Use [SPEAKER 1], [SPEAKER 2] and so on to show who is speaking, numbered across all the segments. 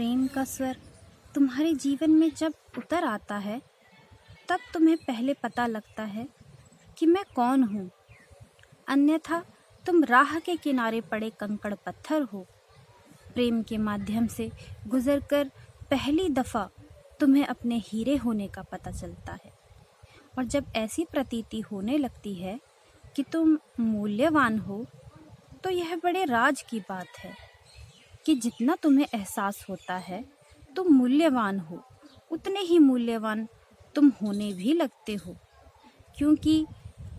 [SPEAKER 1] प्रेम का स्वर तुम्हारे जीवन में जब उतर आता है, तब तुम्हें पहले पता लगता है कि मैं कौन हूँ। अन्यथा तुम राह के किनारे पड़े कंकड़ पत्थर हो। प्रेम के माध्यम से गुजरकर पहली दफ़ा तुम्हें अपने हीरे होने का पता चलता है। और जब ऐसी प्रतीति होने लगती है कि तुम मूल्यवान हो, तो यह बड़े राज की बात है कि जितना तुम्हें एहसास होता है तुम मूल्यवान हो, उतने ही मूल्यवान तुम होने भी लगते हो, क्योंकि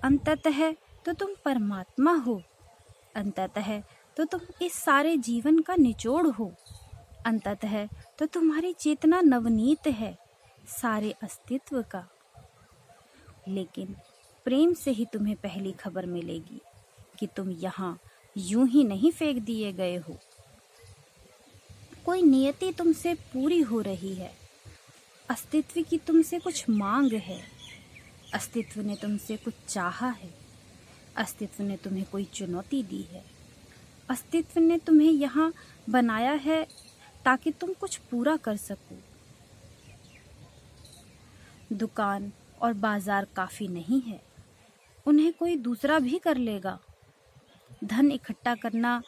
[SPEAKER 1] अंततः तो तुम परमात्मा हो। अंततः तो तुम इस सारे जीवन का निचोड़ हो। अंततः तो तुम्हारी चेतना नवनीत है सारे अस्तित्व का। लेकिन प्रेम से ही तुम्हें पहली खबर मिलेगी कि तुम यहाँ यूं ही नहीं फेंक दिए गए हो। कोई नियति तुमसे पूरी हो रही है। अस्तित्व की तुमसे कुछ मांग है। अस्तित्व ने तुमसे कुछ चाहा है। अस्तित्व ने तुम्हें कोई चुनौती दी है। अस्तित्व ने तुम्हें यहाँ बनाया है ताकि तुम कुछ पूरा कर सको। दुकान और बाजार काफ़ी नहीं है, उन्हें कोई दूसरा भी कर लेगा। धन इकट्ठा करना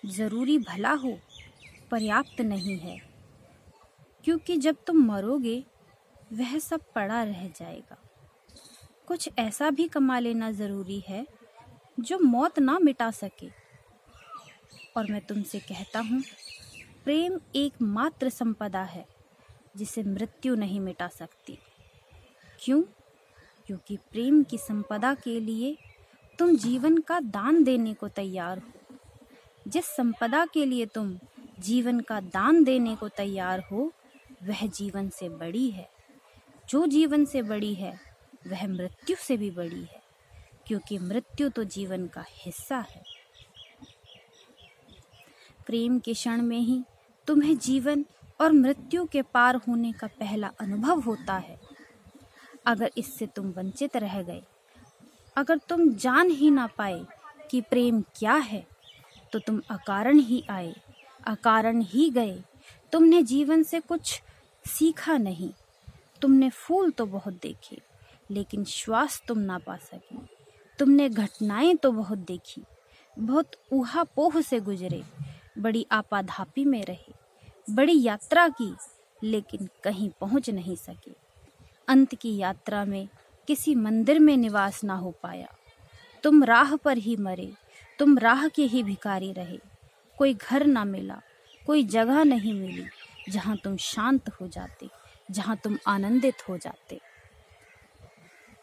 [SPEAKER 1] ज़रूरी भला हो, पर्याप्त नहीं है, क्योंकि जब तुम मरोगे वह सब पड़ा रह जाएगा। कुछ ऐसा भी कमा लेना ज़रूरी है जो मौत ना मिटा सके। और मैं तुमसे कहता हूँ, प्रेम एकमात्र संपदा है जिसे मृत्यु नहीं मिटा सकती। क्यों? क्योंकि प्रेम की संपदा के लिए तुम जीवन का दान देने को तैयार हो। जिस संपदा के लिए तुम जीवन का दान देने को तैयार हो, वह जीवन से बड़ी है। जो जीवन से बड़ी है वह मृत्यु से भी बड़ी है, क्योंकि मृत्यु तो जीवन का हिस्सा है। प्रेम के क्षण में ही तुम्हें जीवन और मृत्यु के पार होने का पहला अनुभव होता है। अगर इससे तुम वंचित रह गए, अगर तुम जान ही ना पाए कि प्रेम क्या है, तो तुम अकारण ही आए, अकारण ही गए। तुमने जीवन से कुछ सीखा नहीं। तुमने फूल तो बहुत देखे, लेकिन श्वास तुम ना पा सके। तुमने घटनाएं तो बहुत देखी, बहुत ऊहापोह से गुजरे, बड़ी आपाधापी में रहे, बड़ी यात्रा की, लेकिन कहीं पहुंच नहीं सके। अंत की यात्रा में किसी मंदिर में निवास ना हो पाया। तुम राह पर ही मरे, तुम राह के ही भिखारी रहे। कोई घर ना मिला, कोई जगह नहीं मिली जहां तुम शांत हो जाते, जहां तुम आनंदित हो जाते।